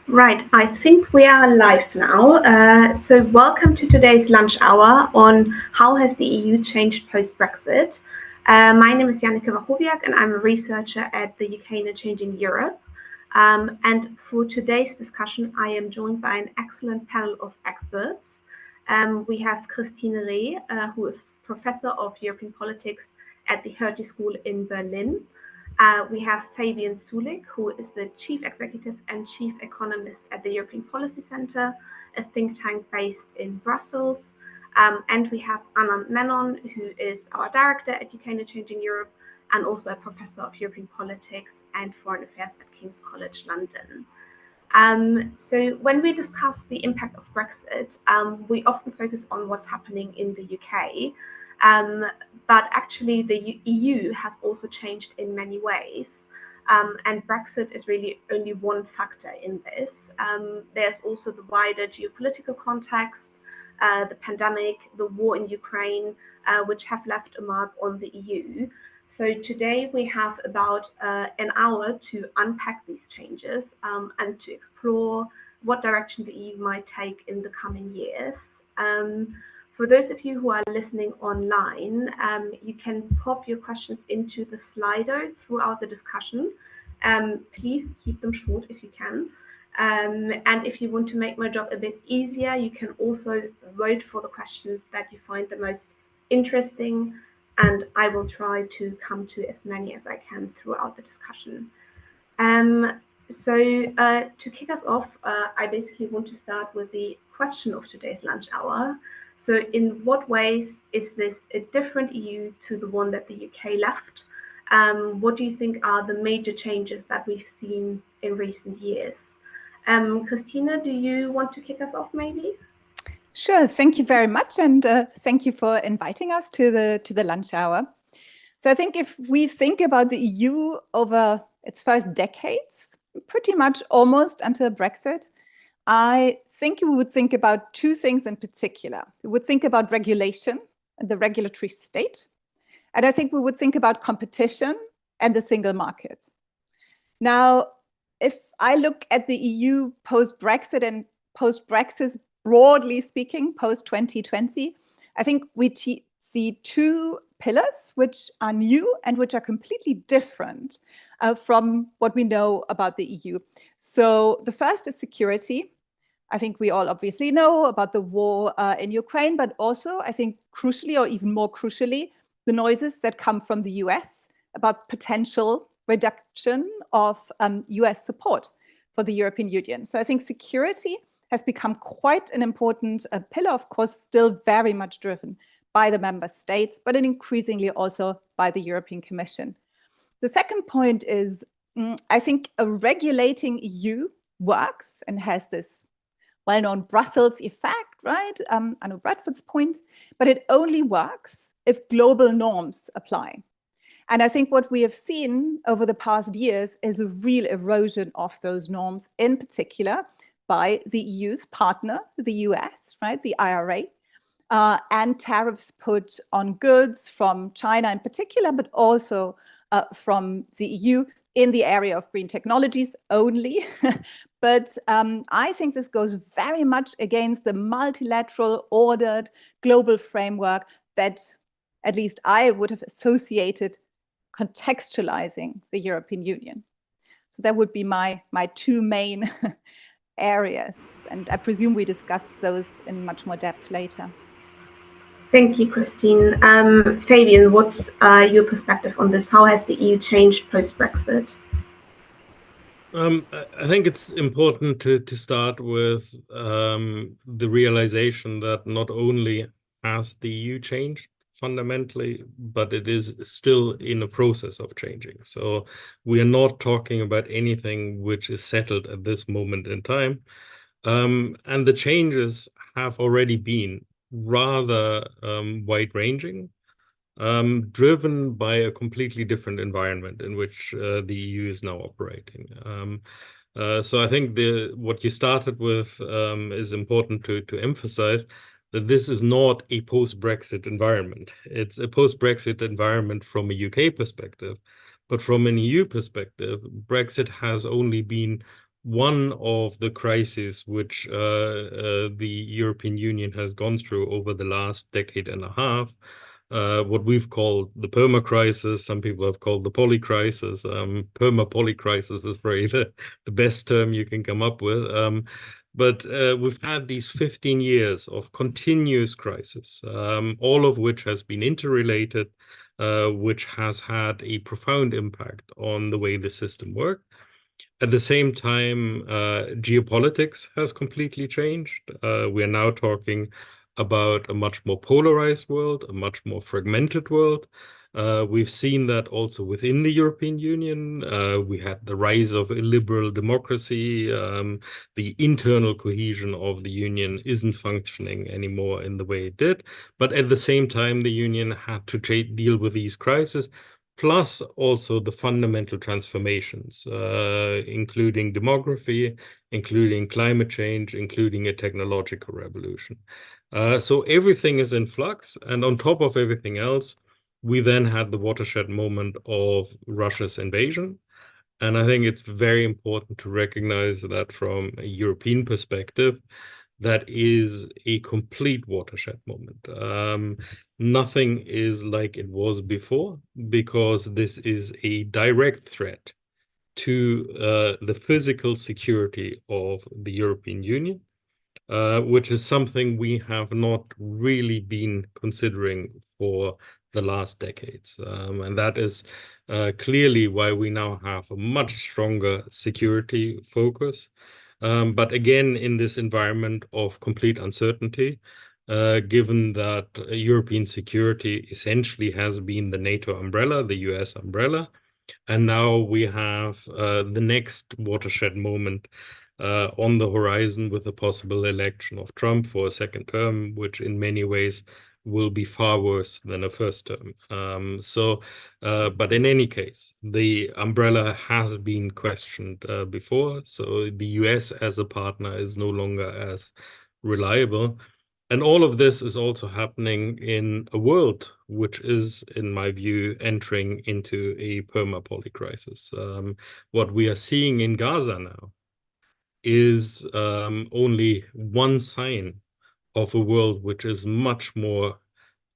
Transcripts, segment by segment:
Right, I think we are live now. So welcome to today's lunch hour on how has the EU changed post-Brexit. My name is Jannike Wachowiak and I'm a researcher at the UKICE Changing Europe. And for today's discussion, I am joined by an excellent panel of experts. We have Christine Reh, who is Professor of European Politics at the Hertie School in Berlin. We have Fabian Zuleeg, who is the Chief Executive and Chief Economist at the European Policy Centre, a think tank based in Brussels. And we have Anand Menon, who is our Director at UKICE Changing Europe and also a Professor of European Politics and Foreign Affairs at King's College London. So when we discuss the impact of Brexit, we often focus on what's happening in the UK. But actually, the EU has also changed in many ways. And Brexit is really only one factor in this. There's also the wider geopolitical context, the pandemic, the war in Ukraine, which have left a mark on the EU. So today we have about an hour to unpack these changes and to explore what direction the EU might take in the coming years. For those of you who are listening online, you can pop your questions into the Slido throughout the discussion. Please keep them short if you can. And if you want to make my job a bit easier, you can also vote for the questions that you find the most interesting, and I will try to come to as many as I can throughout the discussion. So to kick us off, I basically want to start with the question of today's lunch hour. So in what ways is this a different EU to the one that the UK left? What do you think are the major changes that we've seen in recent years? Christina, do you want to kick us off maybe? Sure, thank you very much, and thank you for inviting us to the lunch hour. So I think if we think about the EU over its first decades, pretty much almost until Brexit, I think we would think about two things in particular. We would think about regulation and the regulatory state, and I think we would think about competition and the single market. Now, if I look at the EU post-Brexit and post-Brexit, broadly speaking, post-2020, I think we see two pillars which are new and which are completely different from what we know about the EU. So the first is security. I think we all obviously know about the war in Ukraine, but also I think crucially, or even more crucially, the noises that come from the US about potential reduction of US support for the European Union. So I think security has become quite an important pillar, of course, still very much driven by the member states, but increasingly also by the European Commission. The second point is, I think a regulating EU works and has this well-known Brussels effect, right? I know Bradford's point, but it only works if global norms apply. And I think what we have seen over the past years is a real erosion of those norms, in particular by the EU's partner, the US, right, the IRA, and tariffs put on goods from China in particular, but also from the EU in the area of green technologies only. But I think this goes very much against the multilateral, ordered global framework that at least I would have associated contextualizing the European Union. So that would be my two main areas, and I presume we discuss those in much more depth later. Thank you, Christine. Fabian, what's your perspective on this? How has the EU changed post-Brexit? I think it's important to start with the realization that not only has the EU changed fundamentally, but it is still in a process of changing. So we are not talking about anything which is settled at this moment in time. And the changes have already been rather wide-ranging, driven by a completely different environment in which the EU is now operating. So I think what you started with is important to emphasize, that this is not a post-Brexit environment. It's a post-Brexit environment from a UK perspective, but from an EU perspective, Brexit has only been one of the crises which the European Union has gone through over the last decade and a half, what we've called the perma crisis. Some people have called the poly crisis. Perma poly crisis is probably the best term you can come up with. But we've had these 15 years of continuous crisis, all of which has been interrelated, which has had a profound impact on the way the system worked. At the same time, geopolitics has completely changed. We are now talking about a much more polarized world, a much more fragmented world. We've seen that also within the European Union. We had the rise of illiberal democracy. The internal cohesion of the Union isn't functioning anymore in the way it did. But at the same time, the Union had to deal with these crises, plus also the fundamental transformations, including demography, including climate change, including a technological revolution. So everything is in flux. And on top of everything else, we then had the watershed moment of Russia's invasion. And I think it's very important to recognize that from a European perspective, that is a complete watershed moment. Nothing is like it was before, because this is a direct threat to the physical security of the European Union, which is something we have not really been considering for the last decades. And that is clearly why we now have a much stronger security focus. But again, in this environment of complete uncertainty, given that European security essentially has been the NATO umbrella, the US umbrella, and now we have the next watershed moment on the horizon with the possible election of Trump for a second term, which in many ways will be far worse than a first term. But in any case, the umbrella has been questioned before. So the US as a partner is no longer as reliable. And all of this is also happening in a world which is, in my view, entering into a perma-poly crisis. What we are seeing in Gaza now is only one sign of a world which is much more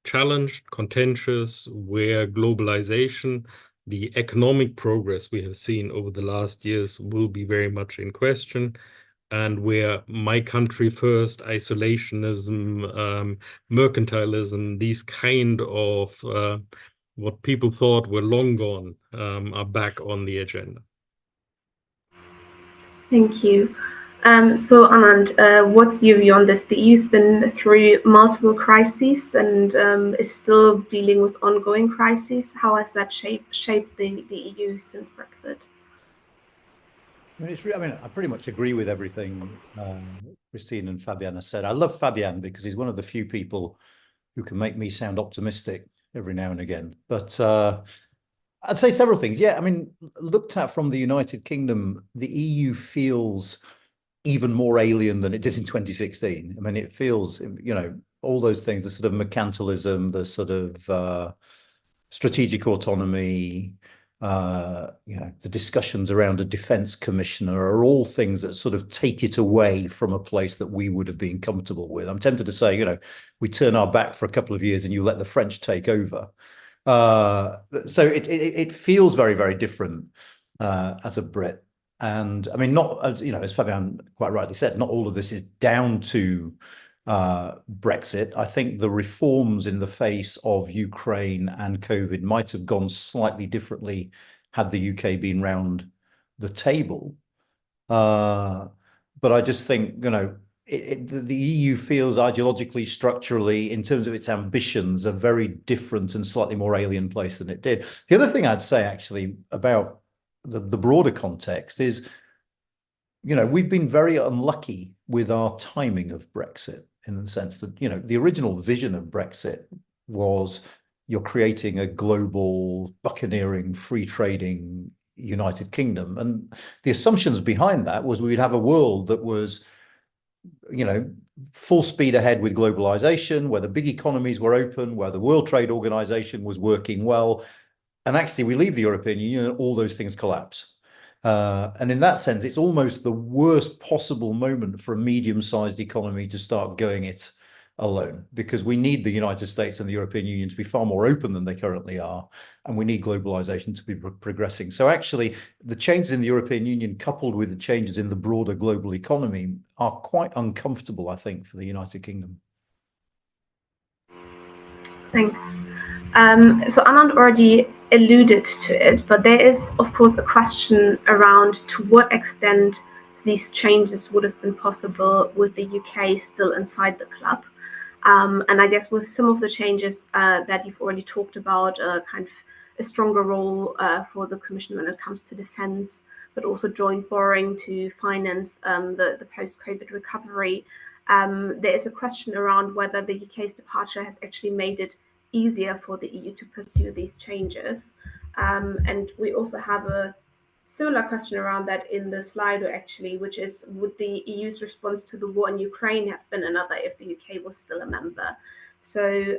challenged, contentious, where globalization, the economic progress we have seen over the last years will be very much in question, and where my country first, isolationism, mercantilism, these kind of what people thought were long gone are back on the agenda. Thank you. So Anand, what's your view on this? The EU's been through multiple crises and is still dealing with ongoing crises. How has that shaped the EU since Brexit? I mean, I pretty much agree with everything Christine and Fabian have said. I love Fabian because he's one of the few people who can make me sound optimistic every now and again. But I'd say several things. Yeah, I mean, looked at from the United Kingdom, the EU feels even more alien than it did in 2016. I mean, it feels, you know, all those things, the sort of mercantilism, the sort of strategic autonomy, you know, the discussions around a defense commissioner are all things that sort of take it away from a place that we would have been comfortable with. I'm tempted to say, you know, we turn our back for a couple of years and you let the French take over. So it feels very, very different as a Brit. And I mean, not, you know, as Fabian quite rightly said, not all of this is down to Brexit. I think the reforms in the face of Ukraine and COVID might have gone slightly differently had the UK been round the table. But I just think, you know, the EU feels ideologically, structurally, in terms of its ambitions, a very different and slightly more alien place than it did. The other thing I'd say actually about the broader context is, you know, we've been very unlucky with our timing of Brexit, in the sense that, you know, the original vision of Brexit was you're creating a global, buccaneering, free trading United Kingdom. And the assumptions behind that was we'd have a world that was, you know, full speed ahead with globalization, where the big economies were open, where the World Trade Organization was working well. And actually, we leave the European Union and all those things collapse. And in that sense, it's almost the worst possible moment for a medium-sized economy to start going it alone, because we need the United States and the European Union to be far more open than they currently are, and we need globalization to be progressing. So actually, the changes in the European Union, coupled with the changes in the broader global economy, are quite uncomfortable, I think, for the United Kingdom. Thanks. So Anand already alluded to it, but there is, of course, a question around to what extent these changes would have been possible with the UK still inside the club. And I guess with some of the changes that you've already talked about, kind of a stronger role for the Commission when it comes to defence, but also joint borrowing to finance the post-COVID recovery. There is a question around whether the UK's departure has actually made it easier for the EU to pursue these changes. And we also have a similar question around that in the Slido, actually, which is, would the EU's response to the war in Ukraine have been another if the UK was still a member? So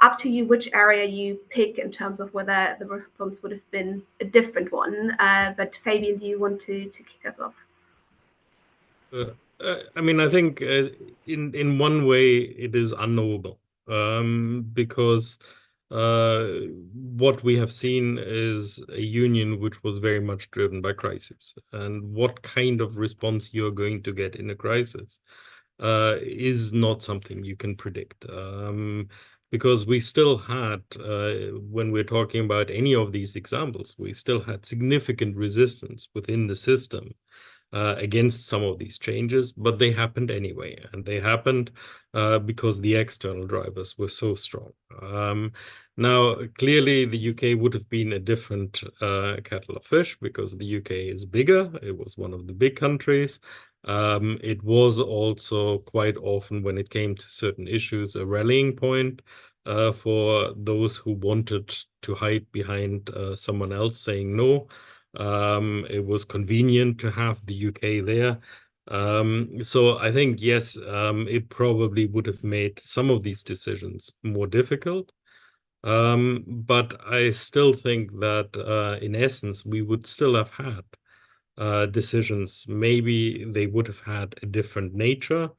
up to you which area you pick in terms of whether the response would have been a different one. But Fabian, do you want to kick us off? I mean, I think in one way it is unknowable, because what we have seen is a union which was very much driven by crisis, and what kind of response you're going to get in a crisis is not something you can predict. Because we still had, when we're talking about any of these examples, we still had significant resistance within the system against some of these changes, but they happened anyway, and they happened because the external drivers were so strong. Now, clearly, the UK would have been a different kettle of fish because the UK is bigger. It was one of the big countries. It was also quite often, when it came to certain issues, a rallying point for those who wanted to hide behind someone else saying no. It was convenient to have the UK there. So I think, yes, it probably would have made some of these decisions more difficult. But I still think that in essence, we would still have had decisions. Maybe they would have had a different nature,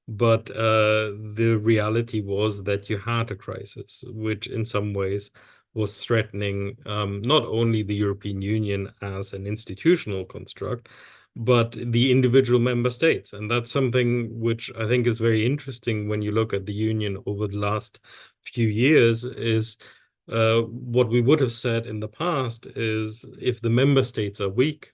but the reality was that you had a crisis, which in some ways was threatening not only the European Union as an institutional construct, but the individual member states. And that's something which I think is very interesting when you look at the Union over the last few years, is what we would have said in the past is, if the member states are weak,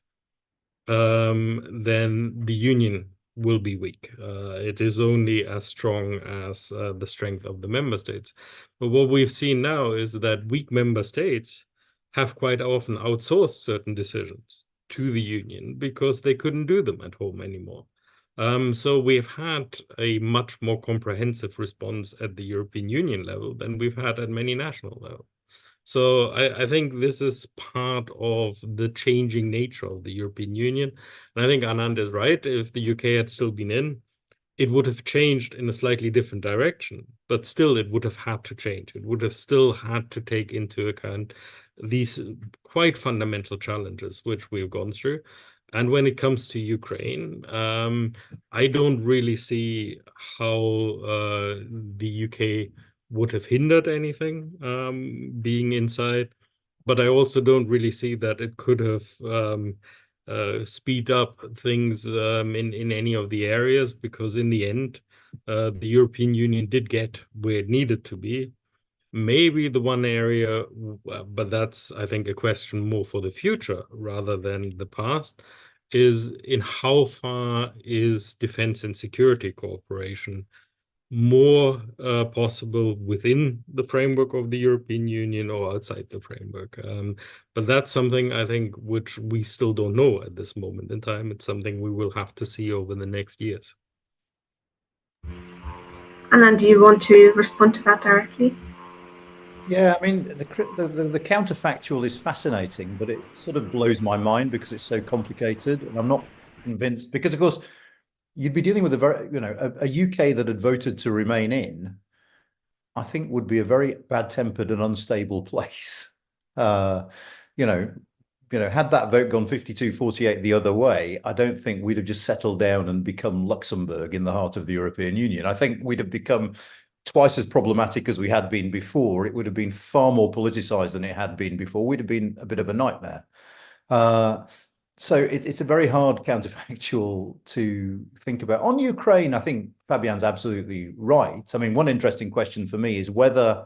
then the Union will be weak. It is only as strong as the strength of the member states. But what we've seen now is that weak member states have quite often outsourced certain decisions to the Union because they couldn't do them at home anymore. So we've had a much more comprehensive response at the European Union level than we've had at many national levels. So I think this is part of the changing nature of the European Union. And I think Anand is right. If the UK had still been in, it would have changed in a slightly different direction, but still it would have had to change. It would have still had to take into account these quite fundamental challenges which we've gone through. And when it comes to Ukraine, I don't really see how the UK would have hindered anything being inside, but I also don't really see that it could have speed up things in any of the areas, because in the end, the European Union did get where it needed to be. Maybe the one area, but that's, I think, a question more for the future rather than the past, is in how far is defense and security cooperation more possible within the framework of the European Union or outside the framework. But that's something, I think, which we still don't know at this moment in time. It's something we will have to see over the next years. Anand, do you want to respond to that directly? Yeah, I mean, the counterfactual is fascinating, but it sort of blows my mind because it's so complicated, and I'm not convinced, because, of course, you'd be dealing with a UK that had voted to remain in, I think, would be a very bad-tempered and unstable place. had that vote gone 52-48 the other way, I don't think we'd have just settled down and become Luxembourg in the heart of the European Union. I think we'd have become twice as problematic as we had been before. It would have been far more politicized than it had been before. We'd have been a bit of a nightmare. So it's a very hard counterfactual to think about. On Ukraine, I think Fabian's absolutely right. I mean, one interesting question for me is whether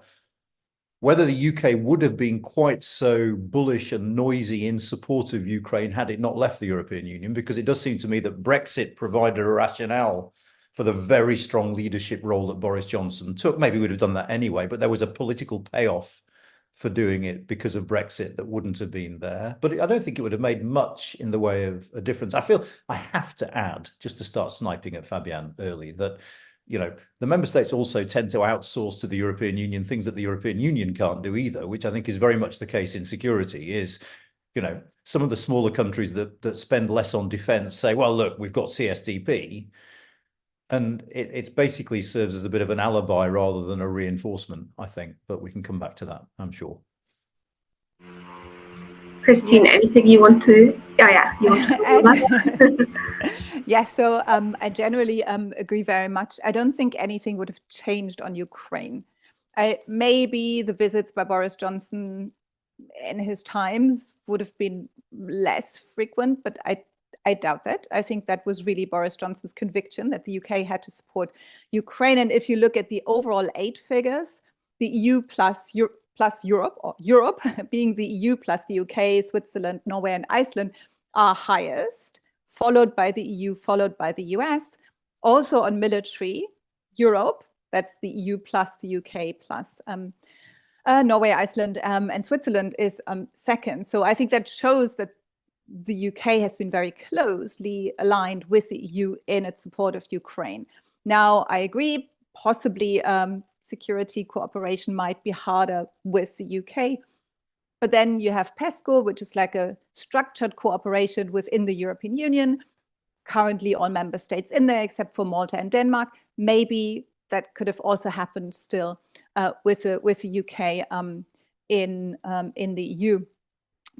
the UK would have been quite so bullish and noisy in support of Ukraine had it not left the European Union, because it does seem to me that Brexit provided a rationale for the very strong leadership role that Boris Johnson took. Maybe we'd have done that anyway, but there was a political payoff for doing it because of Brexit that wouldn't have been there. But I don't think it would have made much in the way of a difference. I feel I have to add, just to start sniping at Fabian early, that the member states also tend to outsource to the European Union things that the European Union can't do either, which I think is very much the case in security. Is some of the smaller countries that spend less on defence say, well, look, we've got CSDP. And it basically serves as a bit of an alibi rather than a reinforcement, I think. But we can come back to that, I'm sure. Christine, anything you want to? You want to Yeah, so I generally agree very much. I don't think anything would have changed on Ukraine. Maybe the visits by Boris Johnson in his times would have been less frequent, but I doubt that. I think that was really Boris Johnson's conviction that the UK had to support Ukraine. And if you look at the overall aid figures, the EU plus Europe, or Europe being the EU plus the UK, Switzerland, Norway, and Iceland are highest, followed by the EU, followed by the US. Also on military, Europe, that's the EU plus the UK plus Norway, Iceland, and Switzerland is second. So I think that shows that the UK has been very closely aligned with the EU in its support of Ukraine. Now, I agree, possibly security cooperation might be harder with the UK. But then you have PESCO, which is like a structured cooperation within the European Union. Currently, all member states in there, except for Malta and Denmark. Maybe that could have also happened still with the UK in the EU.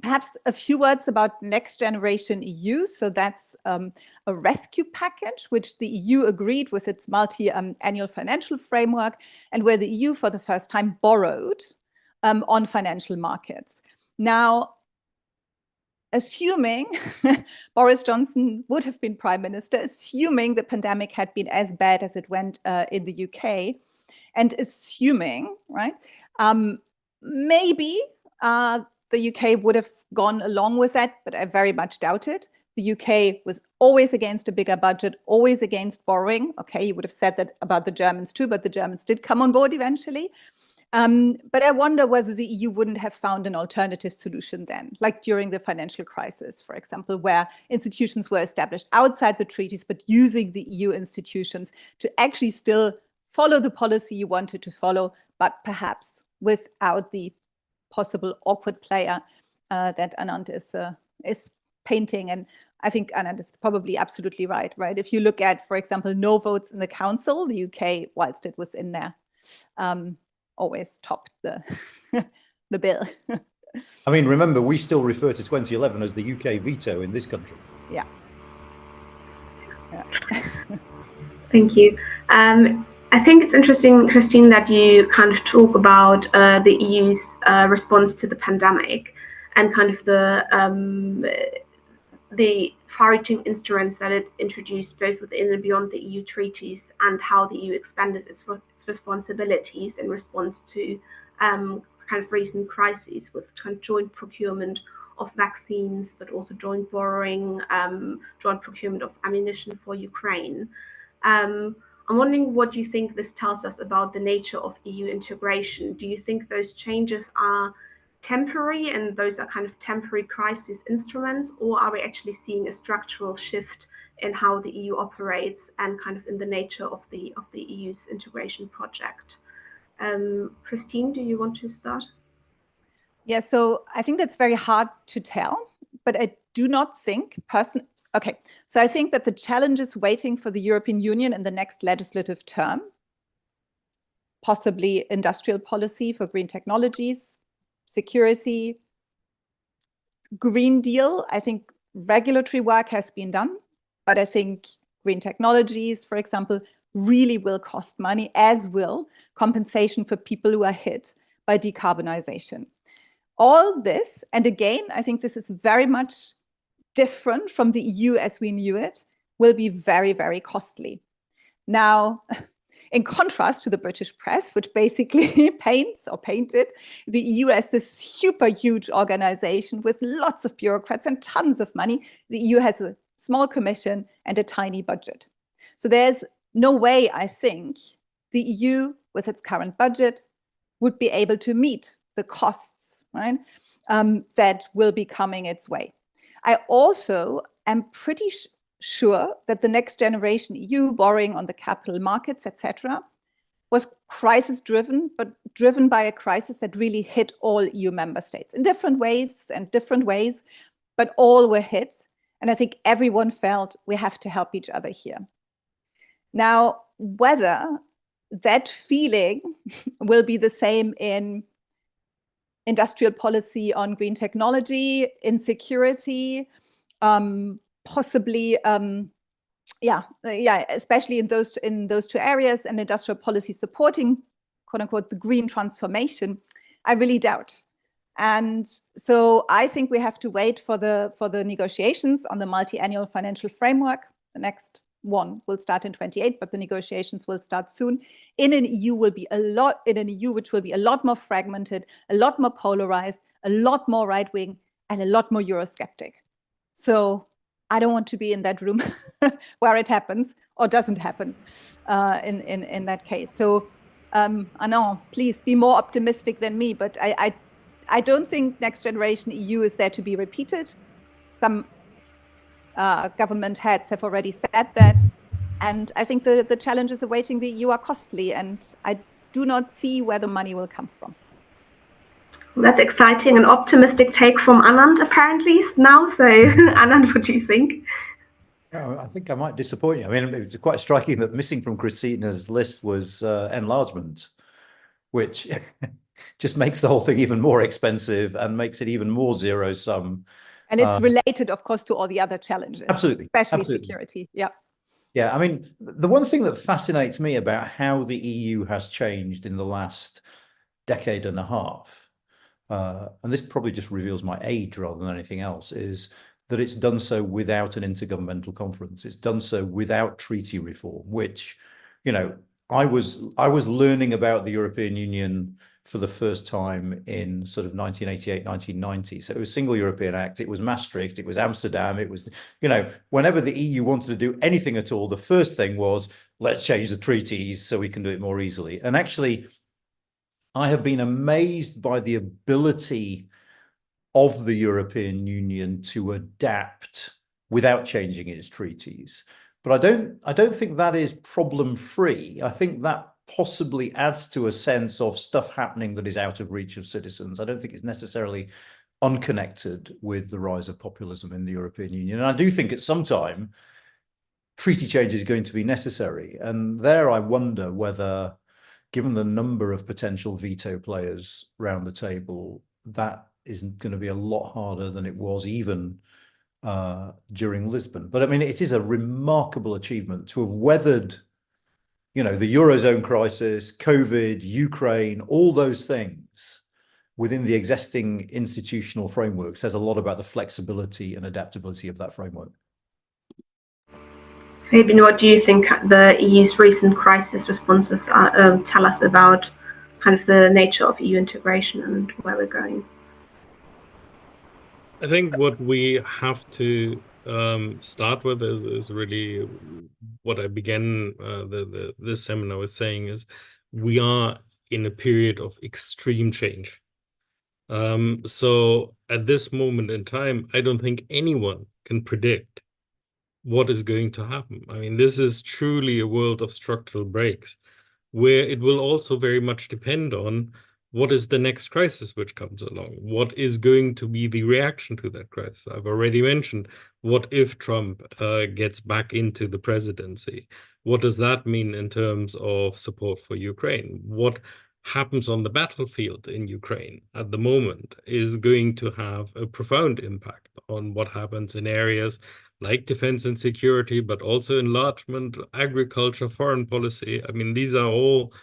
Perhaps a few words about Next Generation EU. So that's a rescue package, which the EU agreed with its multi-annual financial framework, and where the EU for the first time borrowed on financial markets. Now, assuming Boris Johnson would have been prime minister, assuming the pandemic had been as bad as it went in the UK, and assuming, right, maybe the UK would have gone along with that, but I very much doubt it. The UK was always against a bigger budget, always against borrowing. Okay, you would have said that about the Germans too, but the Germans did come on board eventually. But I wonder whether the EU wouldn't have found an alternative solution then, like during the financial crisis, for example, where institutions were established outside the treaties, but using the EU institutions to actually still follow the policy you wanted to follow, but perhaps without the possible awkward player that Anand is painting. And I think Anand is probably absolutely right? If you look at, for example, no votes in the council, the UK, whilst it was in there, always topped the the bill. I mean, remember, we still refer to 2011 as the UK veto in this country. Yeah. Thank you. I think it's interesting, Christine, that you kind of talk about the EU's response to the pandemic and kind of the far-reaching instruments that it introduced both within and beyond the EU treaties, and how the EU expanded its responsibilities in response to kind of recent crises with kind of joint procurement of vaccines, but also joint borrowing, joint procurement of ammunition for Ukraine. I'm wondering what you think this tells us about the nature of EU integration. Do you think those changes are temporary and those are kind of temporary crisis instruments, or are we actually seeing a structural shift in how the EU operates and kind of in the nature of the EU's integration project? Christine, do you want to start? Yeah, so I think that's very hard to tell, but I do not think Okay, so I think that the challenges waiting for the European Union in the next legislative term, possibly industrial policy for green technologies, security, Green Deal, I think regulatory work has been done, but I think green technologies, for example, really will cost money, as will compensation for people who are hit by decarbonization. All this, and again, I think this is very much different from the EU as we knew it, will be very, very costly. Now, in contrast to the British press, which basically painted the EU as this super huge organization with lots of bureaucrats and tons of money, the EU has a small commission and a tiny budget. So there's no way, I think, the EU, with its current budget, would be able to meet the costs, right, that will be coming its way. I also am pretty sure that the next generation EU, borrowing on the capital markets, etc., was crisis-driven, but driven by a crisis that really hit all EU member states in different ways and different ways, but all were hit. And I think everyone felt we have to help each other here. Now, whether that feeling will be the same in industrial policy on green technology, in security, possibly, especially in those two areas, and industrial policy supporting, quote unquote, the green transformation, I really doubt. And so I think we have to wait for the negotiations on the multi-annual financial framework. The next one will start in 2028, but the negotiations will start soon. In an EU which will be a lot more fragmented, a lot more polarized, a lot more right-wing, and a lot more Eurosceptic. So I don't want to be in that room where it happens or doesn't happen in that case. So Anand, please be more optimistic than me, but I don't think next generation EU is there to be repeated. Some government heads have already said that. And I think the challenges awaiting the EU are costly, and I do not see where the money will come from. Well, that's exciting, an optimistic take from Anand apparently now. So Anand, what do you think? I think I might disappoint you. I mean, it's quite striking that missing from Christina's list was enlargement, which just makes the whole thing even more expensive and makes it even more zero-sum. And it's related, of course, to all the other challenges. Absolutely. Especially absolutely. Security. Yeah. Yeah, I mean, the one thing that fascinates me about how the EU has changed in the last decade and a half, and this probably just reveals my age rather than anything else, is that it's done so without an intergovernmental conference. It's done so without treaty reform, which, you know, I was learning about the European Union for the first time in sort of 1988, 1990. So it was Single European Act, it was Maastricht, it was Amsterdam, it was, you know, whenever the EU wanted to do anything at all, the first thing was, let's change the treaties so we can do it more easily. And actually, I have been amazed by the ability of the European Union to adapt without changing its treaties. But I don't think that is problem-free. I think that possibly adds to a sense of stuff happening that is out of reach of citizens. I don't think it's necessarily unconnected with the rise of populism in the European Union. And I do think at some time, treaty change is going to be necessary. And there I wonder whether, given the number of potential veto players around the table, that is going to be a lot harder than it was even during Lisbon. But I mean, it is a remarkable achievement to have weathered, you know, the Eurozone crisis, COVID, Ukraine, all those things within the existing institutional framework. Says a lot about the flexibility and adaptability of that framework. Fabian, what do you think the EU's recent crisis responses tell us about kind of the nature of EU integration and where we're going? I think what we have to start with is really what I began this seminar with saying is we are in a period of extreme change. So at this moment in time, I don't think anyone can predict what is going to happen. I mean, this is truly a world of structural breaks, where it will also very much depend on what is the next crisis which comes along? What is going to be the reaction to that crisis? I've already mentioned, what if Trump gets back into the presidency? What does that mean in terms of support for Ukraine? What happens on the battlefield in Ukraine at the moment is going to have a profound impact on what happens in areas like defense and security, but also enlargement, agriculture, foreign policy. I mean, these are all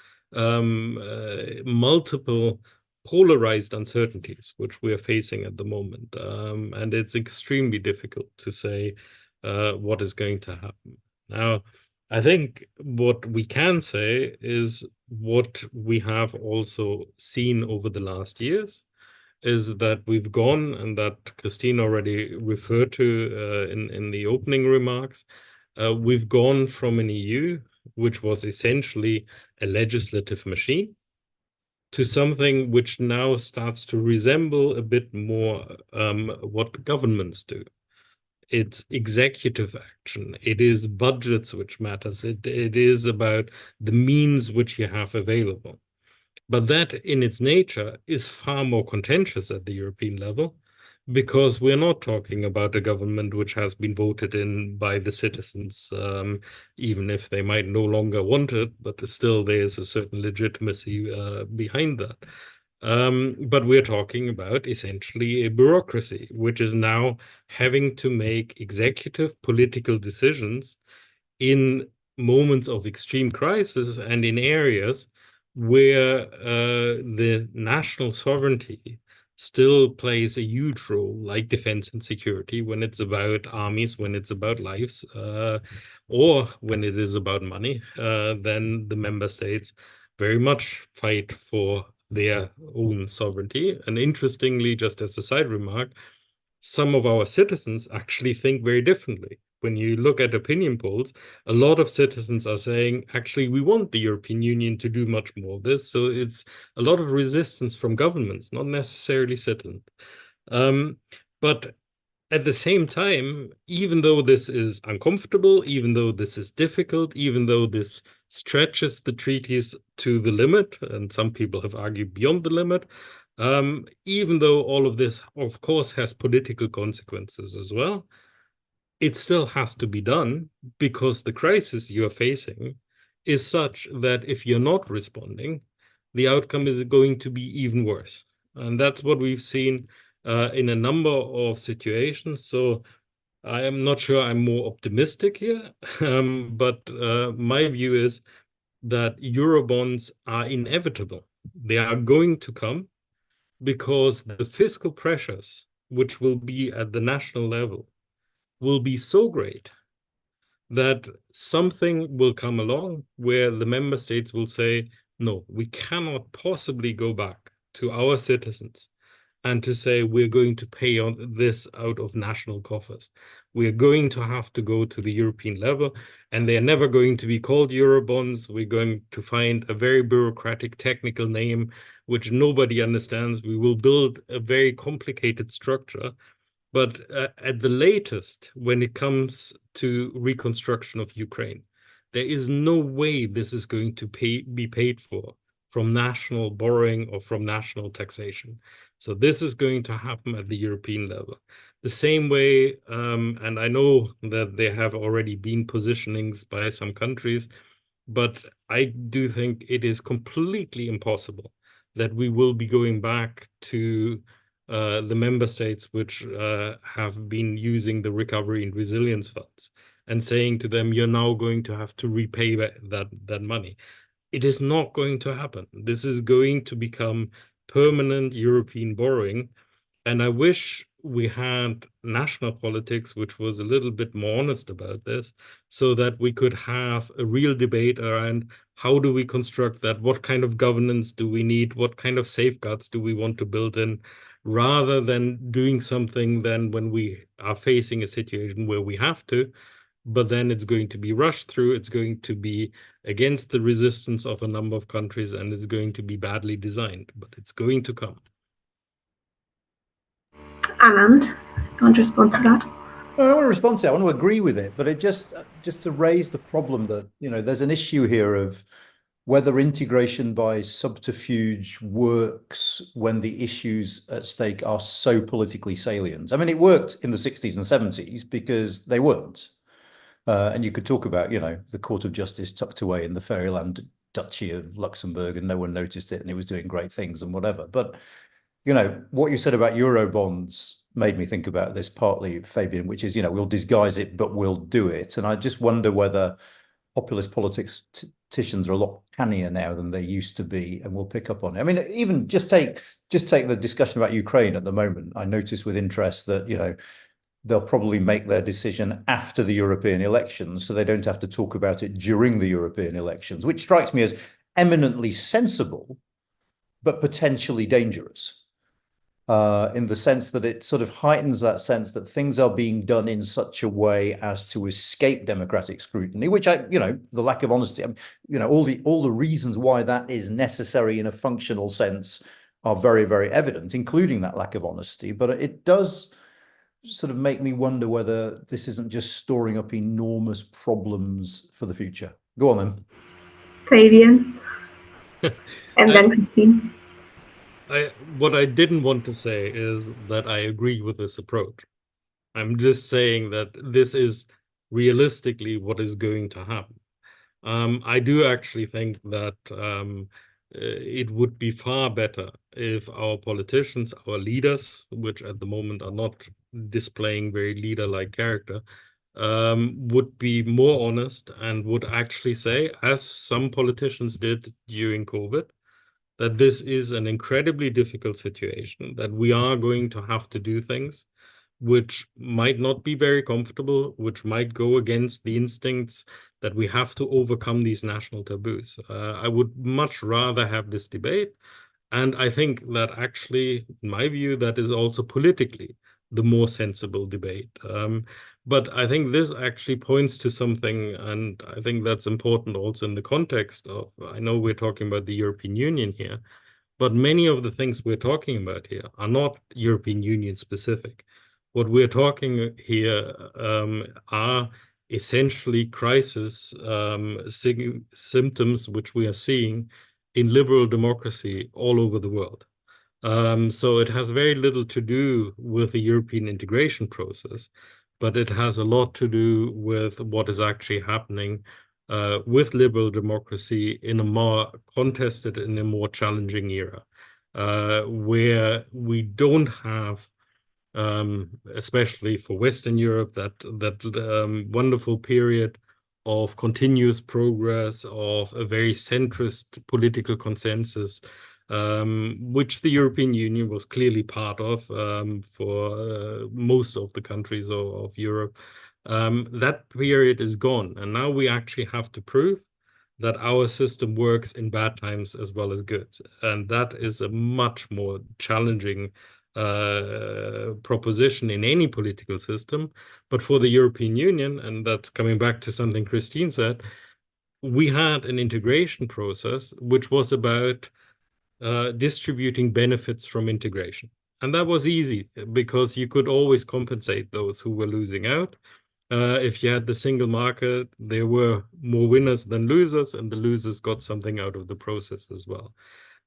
multiple polarized uncertainties which we are facing at the moment. And it's extremely difficult to say what is going to happen. Now, I think what we can say is what we have also seen over the last years is that we've gone, and that Christine already referred to in the opening remarks, we've gone from an EU which was essentially a legislative machine to something which now starts to resemble a bit more what governments do. It's executive action. It is budgets which matters. It is about the means which you have available. But that in its nature is far more contentious at the European level, because we're not talking about a government which has been voted in by the citizens, even if they might no longer want it, but still there's a certain legitimacy behind that. But we're talking about essentially a bureaucracy, which is now having to make executive political decisions in moments of extreme crisis and in areas where the national sovereignty still plays a huge role, like defense and security, when it's about armies, when it's about lives, or when it is about money, then the member states very much fight for their own sovereignty. And interestingly, just as a side remark, some of our citizens actually think very differently. When you look at opinion polls, a lot of citizens are saying, actually, we want the European Union to do much more of this. So it's a lot of resistance from governments, not necessarily citizens. But at the same time, even though this is uncomfortable, even though this is difficult, even though this stretches the treaties to the limit, and some people have argued beyond the limit, even though all of this, of course, has political consequences as well, it still has to be done, because the crisis you're facing is such that if you're not responding, the outcome is going to be even worse. And that's what we've seen in a number of situations. So I am not sure I'm more optimistic here, but my view is that Eurobonds are inevitable. They are going to come, because the fiscal pressures, which will be at the national level, will be so great that something will come along where the member states will say, no, we cannot possibly go back to our citizens and to say we're going to pay on this out of national coffers. We're going to have to go to the European level, and they're never going to be called Eurobonds. We're going to find a very bureaucratic technical name which nobody understands. We will build a very complicated structure. But at the latest, when it comes to reconstruction of Ukraine, there is no way this is going to be paid for from national borrowing or from national taxation. So this is going to happen at the European level. The same way, and I know that there have already been positionings by some countries, but I do think it is completely impossible that we will be going back to the member states which have been using the recovery and resilience funds and saying to them, you're now going to have to repay that money. It is not going to happen. This is going to become permanent European borrowing. And I wish we had national politics which was a little bit more honest about this, so that we could have a real debate around how do we construct that, what kind of governance do we need, what kind of safeguards do we want to build in, rather than doing something then when we are facing a situation where we have to, but then it's going to be rushed through, it's going to be against the resistance of a number of countries, and it's going to be badly designed, but it's going to come. Anand, you want to respond to that? I don't want to respond to it. I want to agree with it, but it just to raise the problem that, there's an issue here of whether integration by subterfuge works when the issues at stake are so politically salient. I mean, it worked in the 60s and 70s because they weren't. And you could talk about, the Court of Justice tucked away in the fairyland Duchy of Luxembourg and no one noticed it and it was doing great things and whatever. But, you know, what you said about Eurobonds made me think about this partly, Fabian, which is, you know, we'll disguise it, but we'll do it. And I just wonder whether populist politicians are a lot cannier now than they used to be, and we'll pick up on it. I mean, even just take the discussion about Ukraine at the moment. I notice with interest that, you know, they'll probably make their decision after the European elections, so they don't have to talk about it during the European elections, which strikes me as eminently sensible, but potentially dangerous. In the sense that it sort of heightens that sense that things are being done in such a way as to escape democratic scrutiny, which you know, the lack of honesty, you know, all the reasons why that is necessary in a functional sense are very, very evident, including that lack of honesty. But it does sort of make me wonder whether this isn't just storing up enormous problems for the future. Go on then. Fabian. And then Christine. What I didn't want to say is that I agree with this approach. I'm just saying that this is realistically what is going to happen. I do actually think that it would be far better if our politicians, our leaders, which at the moment are not displaying very leader-like character, would be more honest and would actually say, as some politicians did during COVID, that this is an incredibly difficult situation, that we are going to have to do things which might not be very comfortable, which might go against the instincts, that we have to overcome these national taboos. I would much rather have this debate. And I think that actually, in my view, that is also politically the more sensible debate. But I think this actually points to something, and I think that's important also in the context of, I know we're talking about the European Union here, but many of the things we're talking about here are not European Union specific. What we're talking here are essentially crisis symptoms which we are seeing in liberal democracy all over the world. So it has very little to do with the European integration process, but it has a lot to do with what is actually happening with liberal democracy in a more contested and a more challenging era, where we don't have, especially for Western Europe, that wonderful period of continuous progress, of a very centrist political consensus, which the European Union was clearly part of for most of the countries of Europe. That period is gone, and now we actually have to prove that our system works in bad times as well as good. And that is a much more challenging proposition in any political system. But for the European Union, and that's coming back to something Christine said, we had an integration process which was about distributing benefits from integration. And that was easy because you could always compensate those who were losing out. If you had the single market, there were more winners than losers, and the losers got something out of the process as well.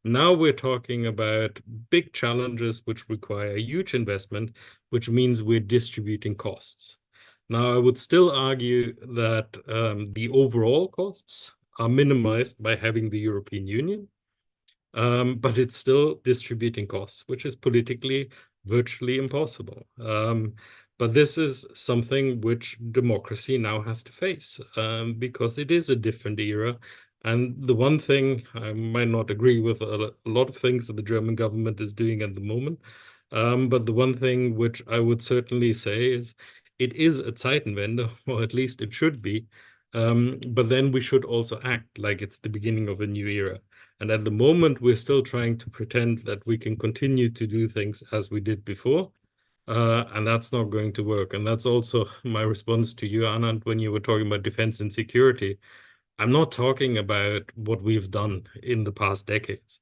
Now we're talking about big challenges which require huge investment, which means we're distributing costs. Now, I would still argue that the overall costs are minimized by having the European Union, but it's still distributing costs, which is politically virtually impossible. But this is something which democracy now has to face because it is a different era. And the one thing, I might not agree with a lot of things that the German government is doing at the moment, but the one thing which I would certainly say is it is a Zeitenwende, or at least it should be, but then we should also act like it's the beginning of a new era. And at the moment, we're still trying to pretend that we can continue to do things as we did before. And that's not going to work. And that's also my response to you, Anand, when you were talking about defense and security. I'm not talking about what we've done in the past decades.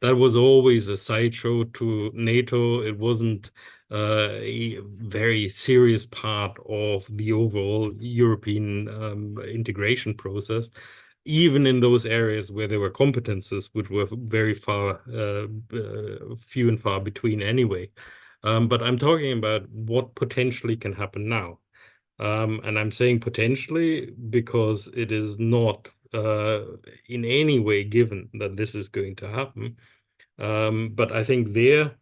That was always a sideshow to NATO. It wasn't a very serious part of the overall European integration process, even in those areas where there were competences which were very far, few and far between anyway. But I'm talking about what potentially can happen now. And I'm saying potentially because it is not in any way given that this is going to happen. But I think there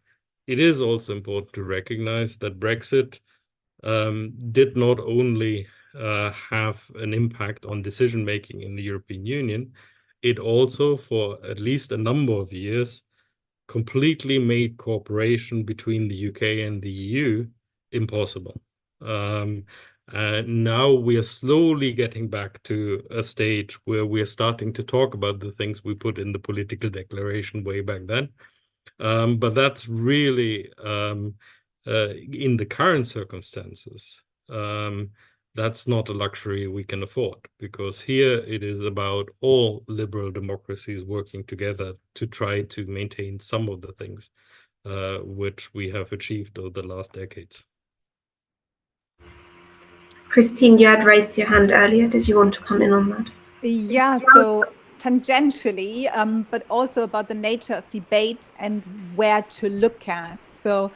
it is also important to recognize that Brexit did not only have an impact on decision making in the European Union, it also, for at least a number of years, completely made cooperation between the UK and the EU impossible. Now we are slowly getting back to a stage where we are starting to talk about the things we put in the political declaration way back then. But that's really, in the current circumstances, that's not a luxury we can afford, because here it is about all liberal democracies working together to try to maintain some of the things which we have achieved over the last decades. Christine, you had raised your hand earlier. Did you want to come in on that? Yeah, so tangentially, but also about the nature of debate and where to look at. So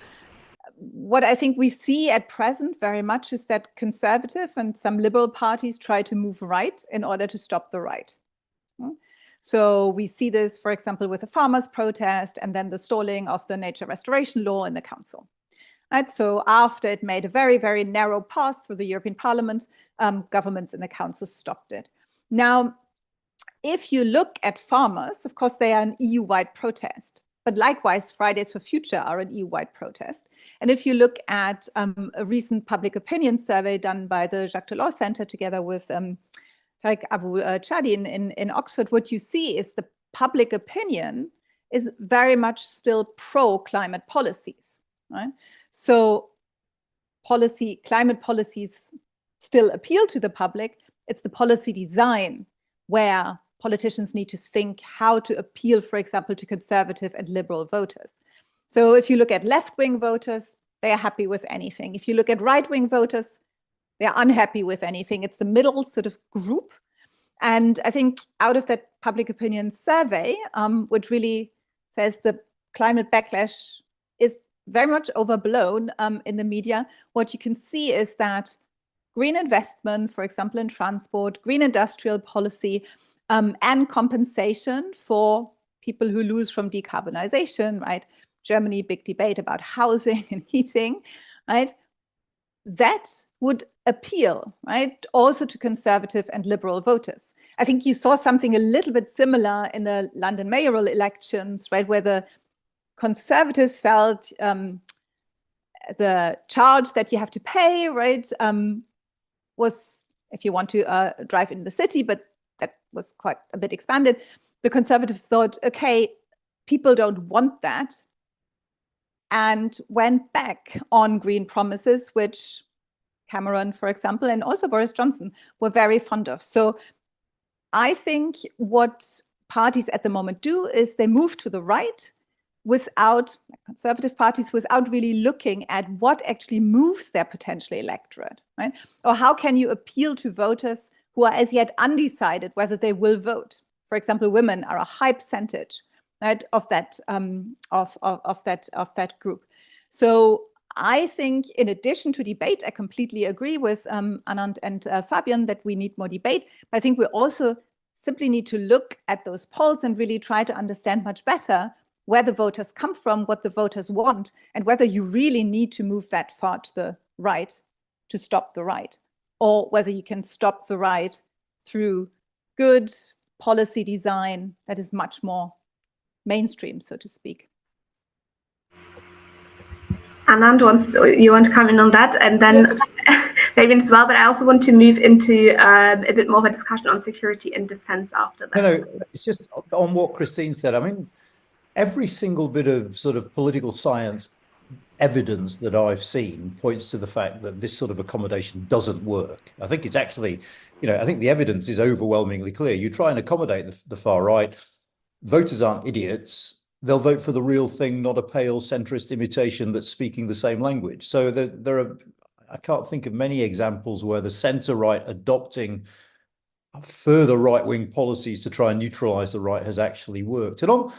what I think we see at present very much is that conservative and some liberal parties try to move right in order to stop the right. So we see this, for example, with the farmers' protest and then the stalling of the nature restoration law in the council. Right? So after it made a very, very narrow pass through the European Parliament, governments in the council stopped it. Now, if you look at farmers, of course, they are an EU-wide protest. But likewise, Fridays for Future are an EU-wide protest. And if you look at a recent public opinion survey done by the Jacques Delors Center together with Tariq Abu Chadi in Oxford, what you see is the public opinion is very much still pro-climate policies. Right? So climate policies still appeal to the public. It's the policy design where politicians need to think how to appeal, for example, to conservative and liberal voters. So if you look at left-wing voters, they are happy with anything. If you look at right-wing voters, they're unhappy with anything. It's the middle sort of group. And I think out of that public opinion survey, which really says the climate backlash is very much overblown in the media, what you can see is that green investment, for example, in transport, green industrial policy, and compensation for people who lose from decarbonization, right? Germany, big debate about housing and heating, right? That would appeal, right? Also to conservative and liberal voters. I think you saw something a little bit similar in the London mayoral elections, right? Where the conservatives felt the charge that you have to pay, right? Was if you want to drive in the city, but that was quite a bit expanded. The conservatives thought, okay, people don't want that, and went back on green promises, which Cameron, for example, and also Boris Johnson were very fond of. So I think what parties at the moment do is they move to the right without, conservative parties, without really looking at what actually moves their potential electorate, right? Or how can you appeal to voters who are as yet undecided whether they will vote? For example, women are a high percentage, right, of that group. So I think, in addition to debate, I completely agree with Anand and Fabian that we need more debate. But I think we also simply need to look at those polls and really try to understand much better where the voters come from, what the voters want, and whether you really need to move that far to the right to stop the right, or whether you can stop the right through good policy design that is much more mainstream, so to speak. Anand, you want to come in on that, and then Fabian as well, but I also want to move into a bit more of a discussion on security and defense after that. No, it's just on what Christine said. I mean, every single bit of sort of political science evidence that I've seen points to the fact that this sort of accommodation doesn't work. I think it's actually, I think the evidence is overwhelmingly clear. You try and accommodate the far right, voters aren't idiots. They'll vote for the real thing, not a pale centrist imitation that's speaking the same language. So there are, I can't think of many examples where the centre right adopting further right-wing policies to try and neutralise the right has actually worked. And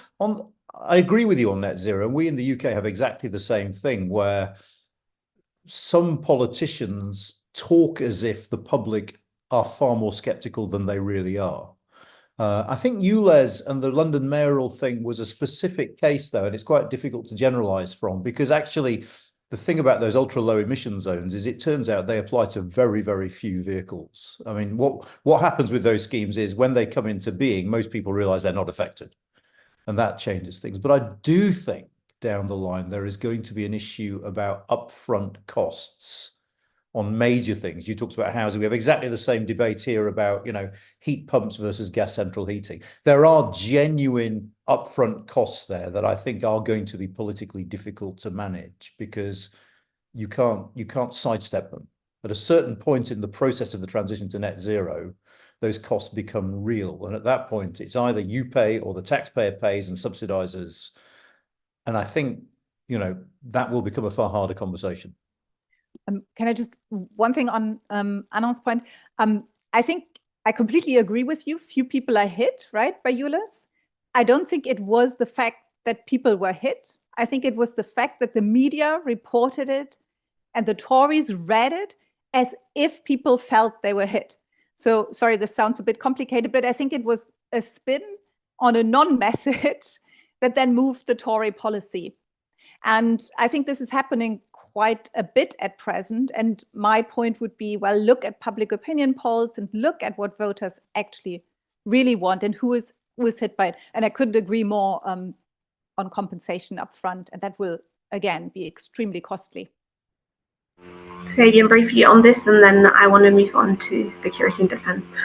I agree with you on net zero. And we in the UK have exactly the same thing, where some politicians talk as if the public are far more sceptical than they really are. I think ULEZ and the London mayoral thing was a specific case, though, and it's quite difficult to generalize from, because actually the thing about those ultra low emission zones is it turns out they apply to very, very few vehicles. I mean, what happens with those schemes is when they come into being, most people realize they're not affected, and that changes things. But I do think down the line there is going to be an issue about upfront costs on major things. You talked about housing. We have exactly the same debate here about, you know, heat pumps versus gas central heating. There are genuine upfront costs there that I think are going to be politically difficult to manage, because you can't sidestep them. At a certain point in the process of the transition to net zero, those costs become real. And at that point, it's either you pay or the taxpayer pays and subsidizes. And I think, you know, that will become a far harder conversation. Can I just, one thing on Anand's point? I think I completely agree with you. Few people are hit, right, by ULEZ. I don't think it was the fact that people were hit. I think it was the fact that the media reported it and the Tories read it as if people felt they were hit. So, sorry, this sounds a bit complicated, but I think it was a spin on a non-message that then moved the Tory policy. And I think this is happening quite a bit at present. And my point would be, well, look at public opinion polls and look at what voters actually really want and who is hit by it. And I couldn't agree more on compensation up front. And that will, again, be extremely costly. Fabian, briefly on this, and then I want to move on to security and defense.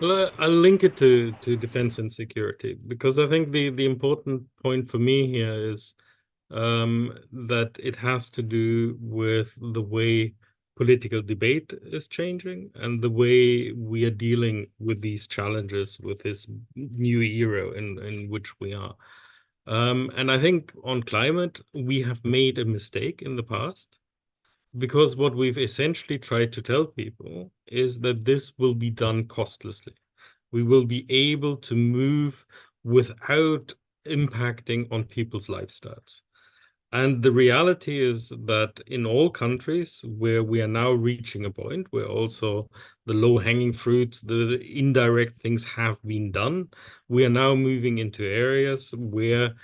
Well, I'll link it to defense and security, because I think the important point for me here is that it has to do with the way political debate is changing and the way we are dealing with these challenges, with this new era in which we are. And I think on climate, we have made a mistake in the past, because what we've essentially tried to tell people is that this will be done costlessly. We will be able to move without impacting on people's lifestyles. And the reality is that in all countries where we are now reaching a point where also the low-hanging fruits, the indirect things have been done, we are now moving into areas where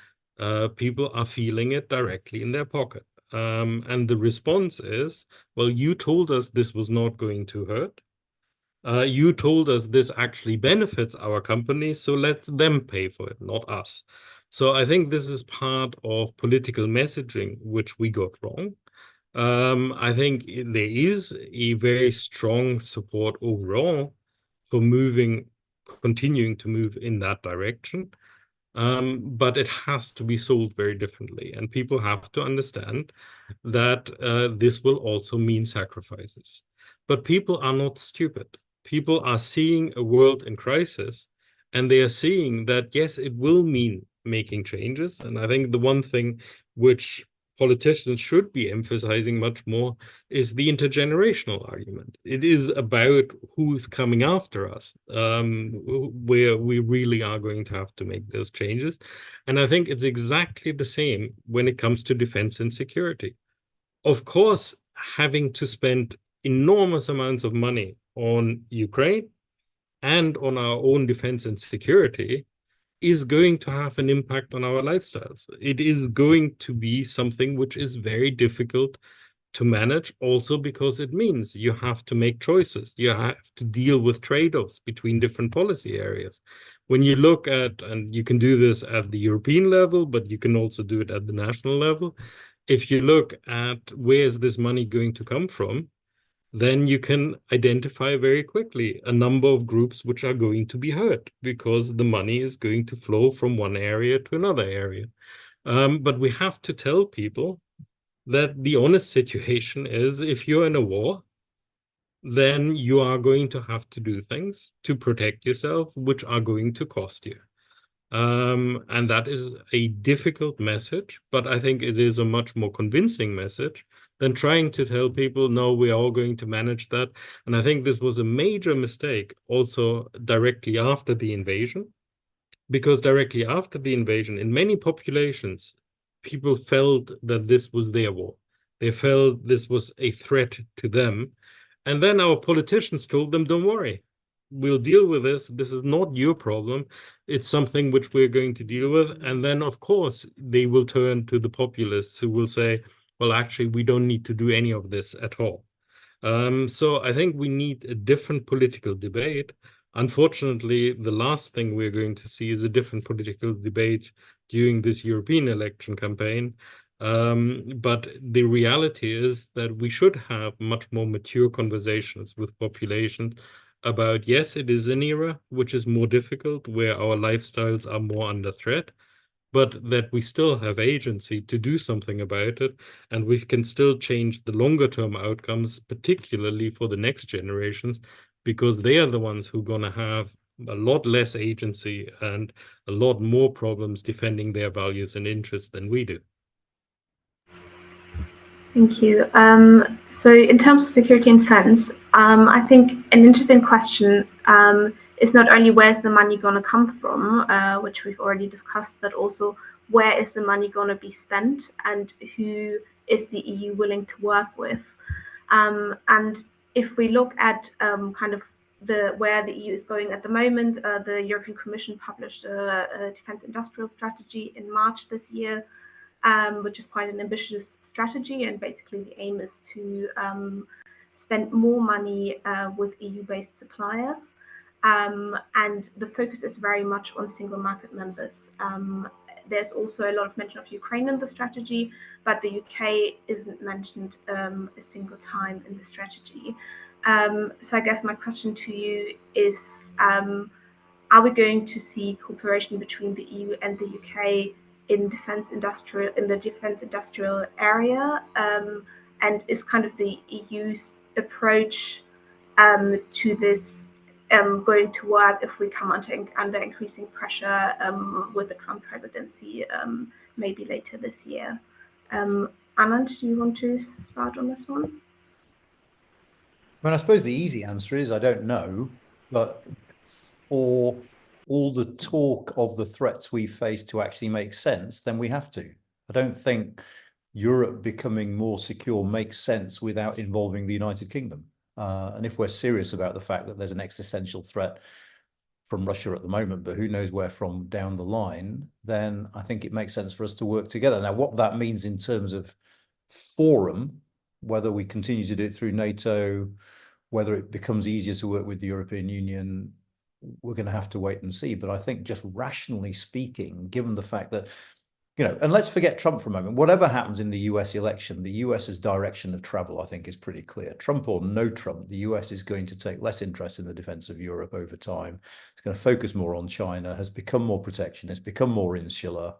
people are feeling it directly in their pocket. And the response is, well, you told us this was not going to hurt. You told us this actually benefits our company, so let them pay for it, not us. So I think this is part of political messaging, which we got wrong. I think there is a very strong support overall for continuing to move in that direction. But it has to be sold very differently. And people have to understand that this will also mean sacrifices. But people are not stupid. People are seeing a world in crisis, and they are seeing that, yes, it will mean making changes. And I think the one thing which politicians should be emphasizing much more is the intergenerational argument. It is about who's coming after us, where we really are going to have to make those changes. And I think it's exactly the same when it comes to defense and security. Of course, having to spend enormous amounts of money on Ukraine and on our own defense and security is going to have an impact on our lifestyles. It is going to be something which is very difficult to manage, also because it means you have to make choices. You have to deal with trade-offs between different policy areas. When you look at, and you can do this at the European level, but you can also do it at the national level. If you look at where is this money going to come from, then you can identify very quickly a number of groups which are going to be hurt because the money is going to flow from one area to another area. But we have to tell people that the honest situation is, if you're in a war, then you are going to have to do things to protect yourself, which are going to cost you. And that is a difficult message, but I think it is a much more convincing message than trying to tell people, no, we are all going to manage that. And I think this was a major mistake also directly after the invasion, because directly after the invasion, in many populations, people felt that this was their war. They felt this was a threat to them. And then our politicians told them, don't worry, we'll deal with this. This is not your problem. It's something which we're going to deal with. And then, of course, they will turn to the populists who will say, well, actually, we don't need to do any of this at all. So I think we need a different political debate. Unfortunately, the last thing we're going to see is a different political debate during this European election campaign. But the reality is that we should have much more mature conversations with populations about, yes, it is an era which is more difficult, where our lifestyles are more under threat, but that we still have agency to do something about it, and we can still change the longer term outcomes, particularly for the next generations, because they are the ones who are going to have a lot less agency and a lot more problems defending their values and interests than we do. Thank you. So in terms of security and defense, I think an interesting question is not only where's the money going to come from, which we've already discussed, but also where is the money going to be spent and who is the EU willing to work with. And if we look at kind of where the EU is going at the moment, the European Commission published a defense industrial strategy in March this year, which is quite an ambitious strategy. And basically the aim is to spend more money with EU-based suppliers. And the focus is very much on single market members. There's also a lot of mention of Ukraine in the strategy, but the UK isn't mentioned a single time in the strategy. So I guess my question to you is, are we going to see cooperation between the EU and the UK in the defense industrial area? And is kind of the EU's approach to this going to work if we come under increasing pressure with the Trump presidency maybe later this year? Anand, do you want to start on this one? I suppose the easy answer is I don't know, but for all the talk of the threats we face to actually make sense, then we have to. I don't think Europe becoming more secure makes sense without involving the United Kingdom. And if we're serious about the fact that there's an existential threat from Russia at the moment, but who knows where from down the line, then I think it makes sense for us to work together. Now, what that means in terms of forum, whether we continue to do it through NATO, whether it becomes easier to work with the European Union, we're going to have to wait and see. But I think just rationally speaking, given the fact that, and let's forget Trump for a moment. Whatever happens in the US election, the US's direction of travel, I think, is pretty clear. Trump or no Trump, the US is going to take less interest in the defense of Europe over time. It's going to focus more on China, has become more protectionist, become more insular.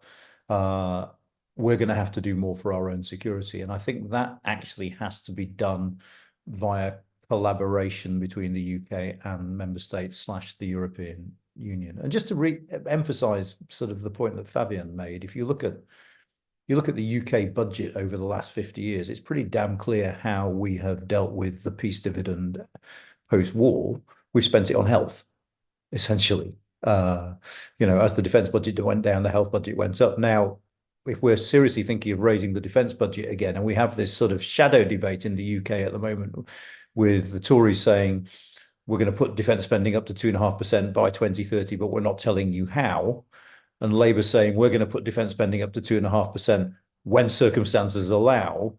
We're going to have to do more for our own security. And I think that actually has to be done via collaboration between the UK and member states / the European Union. And just to re-emphasize sort of the point that Fabian made, if you look at the UK budget over the last 50 years, it's pretty damn clear how we have dealt with the peace dividend post-war. We've spent it on health, essentially. As the defense budget went down, the health budget went up. Now, if we're seriously thinking of raising the defense budget again, and we have this sort of shadow debate in the UK at the moment with the Tories saying, we're going to put defence spending up to 2.5% by 2030, but we're not telling you how. And Labour saying we're going to put defence spending up to 2.5% when circumstances allow.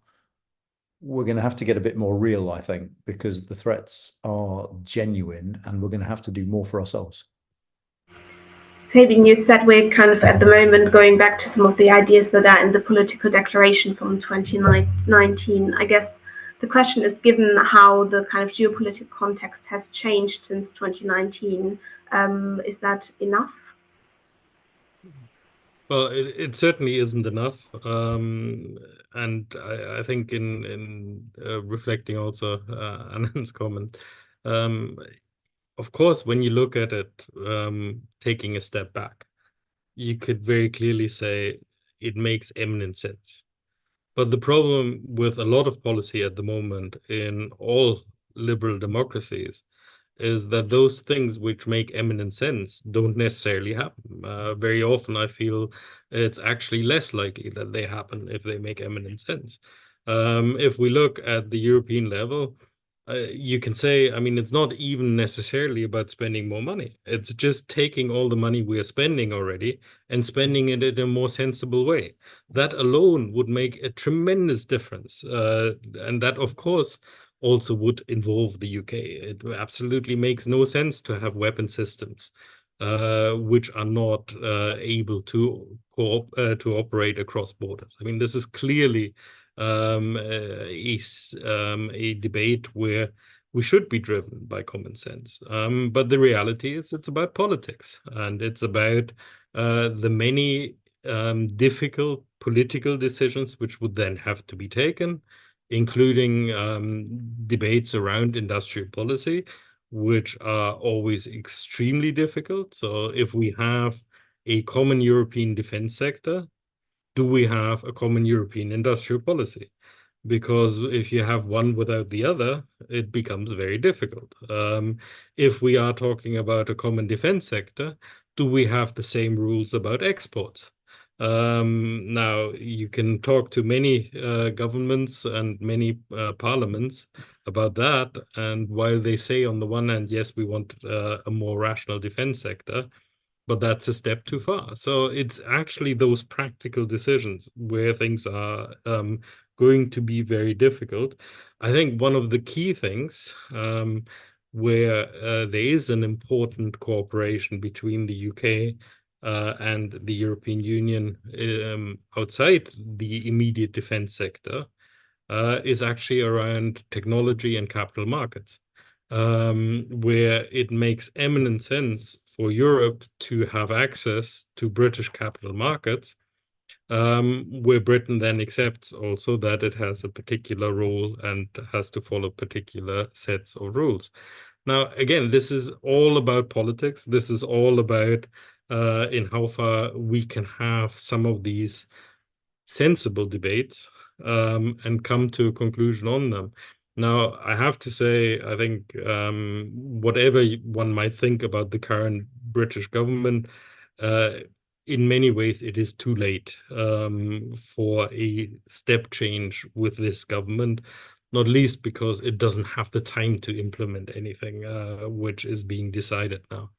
We're going to have to get a bit more real, I think, because the threats are genuine and we're going to have to do more for ourselves. Fabian, you said we're kind of at the moment going back to some of the ideas that are in the political declaration from 2019. I guess the question is, given how the kind of geopolitical context has changed since 2019, is that enough? Well, it certainly isn't enough. And I think in reflecting also Anand's comment, of course, when you look at it, taking a step back, you could very clearly say it makes eminent sense. But the problem with a lot of policy at the moment in all liberal democracies is that those things which make eminent sense don't necessarily happen. Very often I feel it's actually less likely that they happen if they make eminent sense. If we look at the European level, you can say, I mean, it's not even necessarily about spending more money. It's just taking all the money we are spending already and spending it in a more sensible way. That alone would make a tremendous difference. And that, of course, also would involve the UK. It absolutely makes no sense to have weapon systems which are not able to operate across borders. I mean, this is clearly a debate where we should be driven by common sense. But the reality is it's about politics, and it's about the many difficult political decisions which would then have to be taken, including debates around industrial policy, which are always extremely difficult. So if we have a common European defense sector, do we have a common European industrial policy? Because if you have one without the other, it becomes very difficult. If we are talking about a common defense sector, do we have the same rules about exports? Now, you can talk to many governments and many parliaments about that. And while they say on the one hand, yes, we want a more rational defense sector, but that's a step too far. So it's actually those practical decisions where things are going to be very difficult. I think one of the key things where there is an important cooperation between the UK and the European Union outside the immediate defense sector is actually around technology and capital markets, where it makes eminent sense for Europe to have access to British capital markets, where Britain then accepts also that it has a particular role and has to follow particular sets of rules. Now, again, this is all about politics. This is all about in how far we can have some of these sensible debates and come to a conclusion on them. Now, I have to say, I think whatever one might think about the current British government, in many ways, it is too late for a step change with this government, not least because it doesn't have the time to implement anything which is being decided now.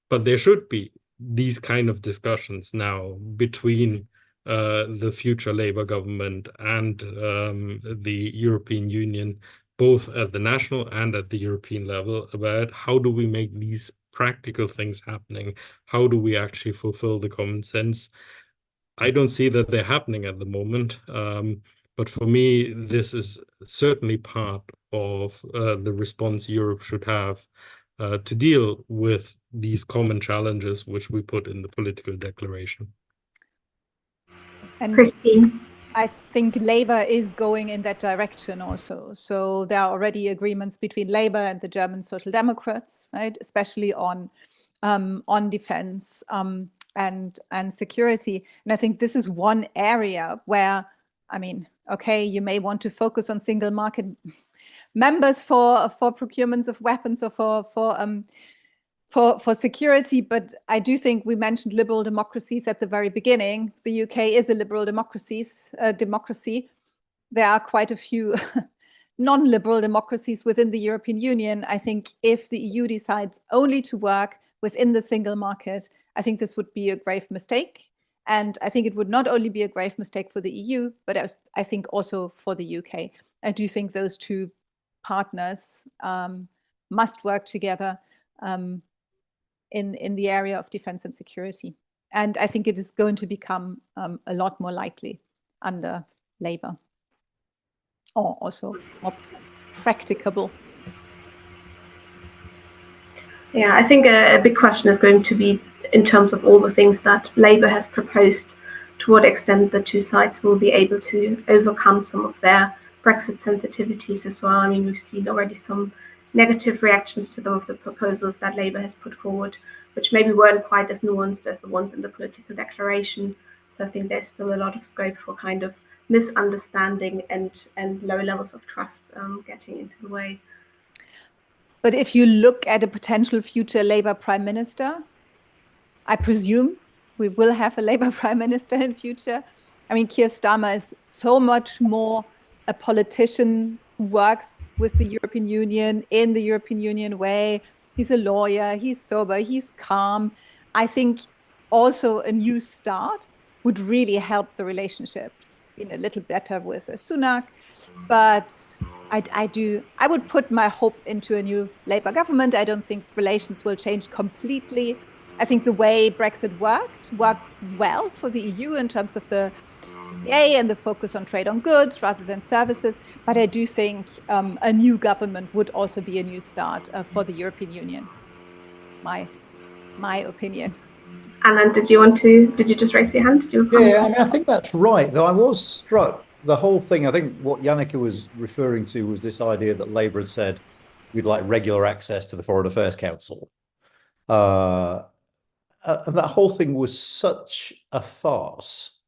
But there should be these kind of discussions now between the future Labour government and the European Union, both at the national and at the European level, about how do we make these practical things happening? How do we actually fulfill the common sense? I don't see that they're happening at the moment. But for me, this is certainly part of the response Europe should have to deal with these common challenges which we put in the political declaration. And Christine. I think Labour is going in that direction also. So there are already agreements between Labour and the German Social Democrats, right? Especially on defence and security. And I think this is one area where, I mean, okay, you may want to focus on single market members for procurements of weapons or for security, but I do think we mentioned liberal democracies at the very beginning. The UK is a liberal democracy. There are quite a few non-liberal democracies within the European Union. I think if the EU decides only to work within the single market, I think this would be a grave mistake. And I think it would not only be a grave mistake for the EU, but I think also for the UK. I do think those two partners must work together in the area of defense and security. And I think it is going to become a lot more likely under Labour, or also more practicable. Yeah, I think a big question is going to be in terms of all the things that Labour has proposed, to what extent the two sides will be able to overcome some of their Brexit sensitivities as well. I mean, we've seen already some negative reactions to some of the proposals that Labour has put forward, which maybe weren't quite as nuanced as the ones in the political declaration. So I think there's still a lot of scope for kind of misunderstanding and low levels of trust getting into the way. But if you look at a potential future Labour Prime Minister, I presume we will have a Labour Prime Minister in future. I mean, Keir Starmer is so much more a politician works with the European Union in the European Union way. He's a lawyer, he's sober, he's calm. I think also a new start would really help the relationships in a little better with Sunak. But I would put my hope into a new Labour government. I don't think relations will change completely. I think the way Brexit worked well for the EU in terms of the EPA and the focus on trade on goods rather than services. But I do think a new government would also be a new start for the European Union. My opinion. Anand, did you just raise your hand? Yeah, I mean, I think that's right, though I was struck, the whole thing, I think what Jannike was referring to was this idea that Labour had said we'd like regular access to the Foreign Affairs Council. And that whole thing was such a farce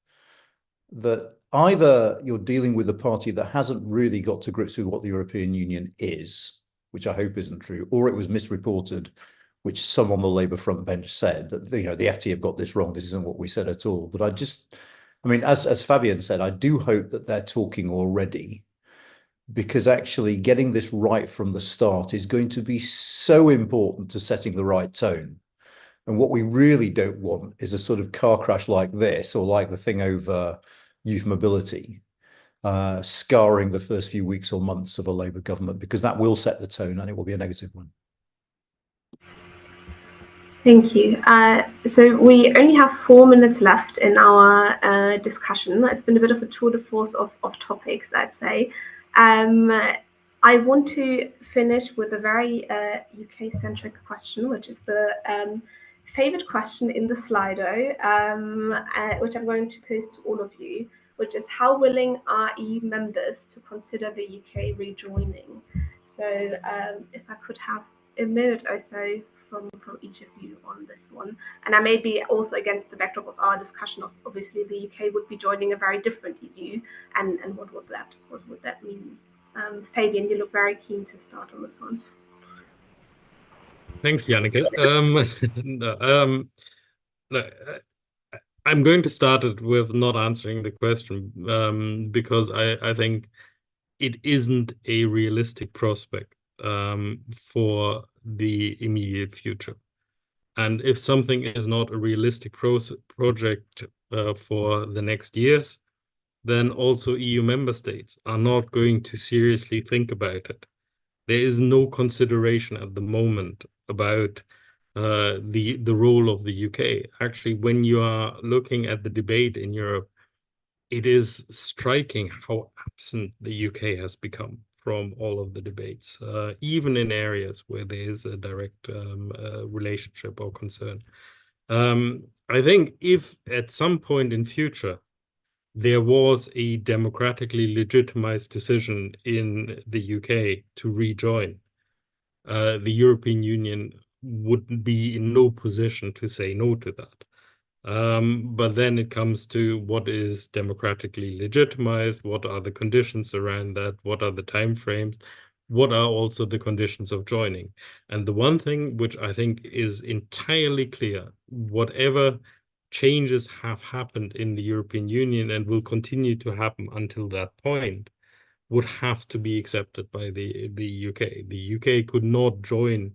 that either you're dealing with a party that hasn't really got to grips with what the European Union is, which I hope isn't true, or it was misreported, which some on the Labour front bench said that the FT have got this wrong. This isn't what we said at all. But I mean, as Fabian said, I do hope that they're talking already, because actually getting this right from the start is going to be so important to setting the right tone. And what we really don't want is a sort of car crash like this, or like the thing over youth mobility, scarring the first few weeks or months of a Labour government, because that will set the tone and it will be a negative one. Thank you. So we only have 4 minutes left in our discussion. It's been a bit of a tour de force of topics, I'd say. I want to finish with a very UK-centric question, which is the favorite question in the Slido, which I'm going to pose to all of you, which is how willing are EU members to consider the UK rejoining? So if I could have a minute or so from each of you on this one. And I may be also against the backdrop of our discussion of obviously the UK would be joining a very different EU, and what would that mean? Fabian, you look very keen to start on this one. Thanks, Jannike. I'm going to start it with not answering the question because I think it isn't a realistic prospect for the immediate future. And if something is not a realistic project for the next years, then also EU member states are not going to seriously think about it. There is no consideration at the moment about the role of the UK. Actually, when you are looking at the debate in Europe, it is striking how absent the UK has become from all of the debates, even in areas where there is a direct relationship or concern. I think if at some point in future there was a democratically legitimized decision in the UK to rejoin, the European Union would be in no position to say no to that. But then it comes to what is democratically legitimized, what are the conditions around that, what are the timeframes, what are also the conditions of joining. And the one thing which I think is entirely clear, whatever changes have happened in the European Union and will continue to happen until that point, would have to be accepted by the UK. The UK could not join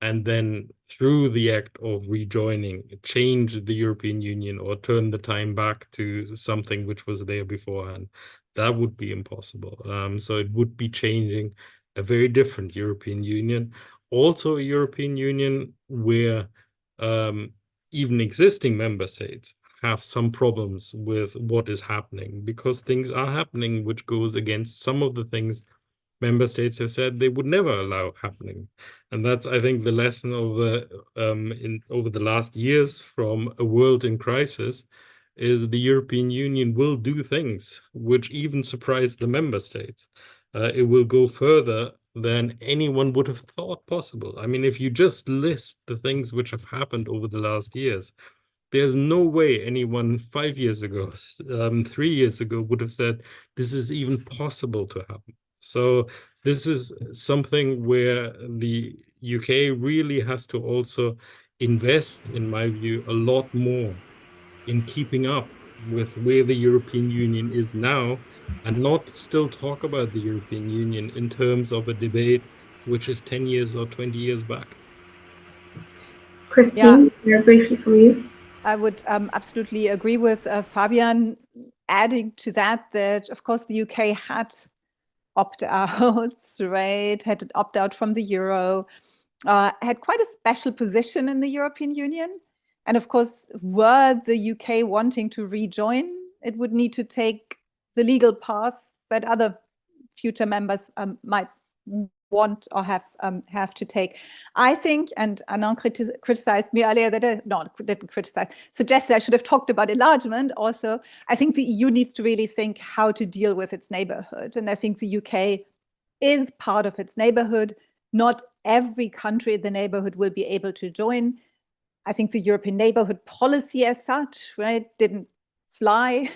and then through the act of rejoining, change the European Union or turn the time back to something which was there beforehand. That would be impossible. So it would be changing a very different European Union, also a European Union where even existing member states have some problems with what is happening, because things are happening which goes against some of the things member states have said they would never allow happening. And that's, I think, the lesson over the last years from a world in crisis, is the European Union will do things which even surprise the member states. It will go further than anyone would have thought possible. I mean, if you just list the things which have happened over the last years, there's no way anyone 5 years ago, 3 years ago would have said this is even possible to happen. So this is something where the UK really has to also invest, in my view, a lot more in keeping up with where the European Union is now and not still talk about the European Union in terms of a debate which is 10 years or 20 years back? Christine, briefly from you. I would absolutely agree with Fabian, adding to that, of course, the UK had opt-outs, right? Had an opt-out from the euro, had quite a special position in the European Union. And of course, were the UK wanting to rejoin, it would need to take the legal path that other future members might want or have to take. I think, and Anand criticized me earlier that didn't criticize, suggested I should have talked about enlargement also. I think the EU needs to really think how to deal with its neighborhood. And I think the UK is part of its neighborhood. Not every country in the neighborhood will be able to join. I think the European neighborhood policy as such, right, didn't fly.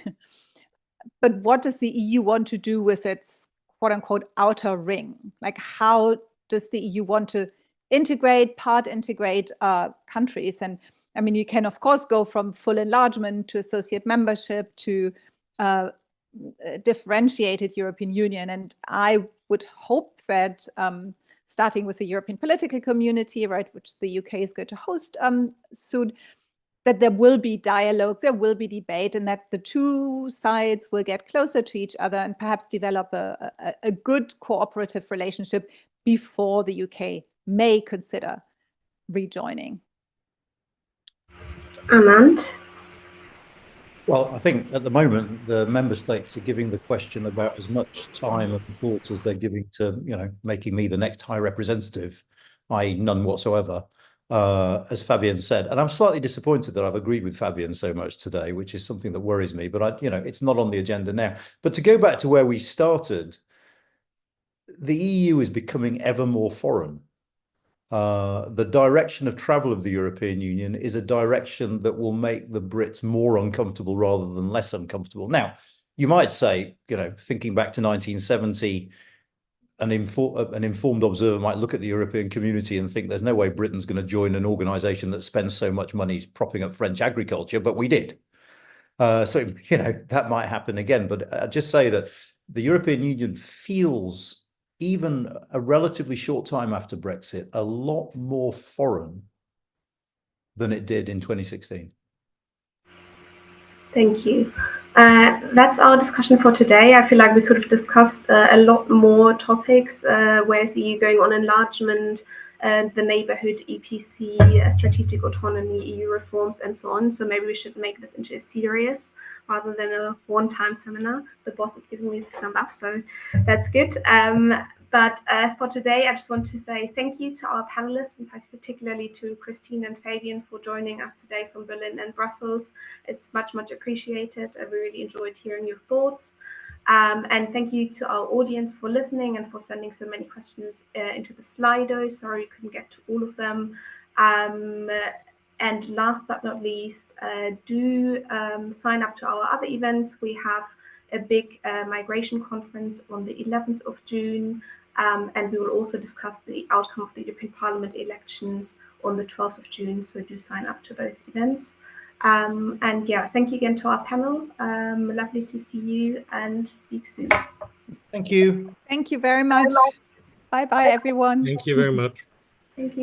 But what does the EU want to do with its quote unquote outer ring? Like, how does the EU want to integrate countries? And I mean, you can, of course, go from full enlargement to associate membership to differentiated European Union. And I would hope that starting with the European political community, right, which the UK is going to host soon, that there will be dialogue, there will be debate, and that the two sides will get closer to each other and perhaps develop a good cooperative relationship before the UK may consider rejoining. Anand? Well, I think at the moment, the member states are giving the question about as much time and thought as they're giving to, making me the next high representative, i.e. none whatsoever. As Fabian said, and I'm slightly disappointed that I've agreed with Fabian so much today, which is something that worries me, but it's not on the agenda now. But to go back to where we started, the EU is becoming ever more foreign. The direction of travel of the European Union is a direction that will make the Brits more uncomfortable rather than less uncomfortable. Now, you might say, thinking back to 1970, an informed observer might look at the European community and think there's no way Britain's going to join an organization that spends so much money propping up French agriculture, but we did. So, that might happen again. But I'd just say that the European Union feels, even a relatively short time after Brexit, a lot more foreign than it did in 2016. Thank you. That's our discussion for today. I feel like we could have discussed a lot more topics. Where's the EU going on enlargement, the neighborhood, EPC, strategic autonomy, EU reforms, and so on. So maybe we should make this into a series rather than a one-time seminar. The boss is giving me the thumb up, so that's good. But for today, I just want to say thank you to our panelists, and particularly to Christine and Fabian for joining us today from Berlin and Brussels. It's much, much appreciated. I really enjoyed hearing your thoughts. And thank you to our audience for listening and for sending so many questions into the Slido. Sorry we couldn't get to all of them. And last but not least, do sign up to our other events. We have a big migration conference on the 11th of June. And we will also discuss the outcome of the European Parliament elections on the 12th of June. So do sign up to those events. And yeah, thank you again to our panel. Lovely to see you and speak soon. Thank you. Thank you very much. Bye-bye, everyone. Thank you very much. Thank you.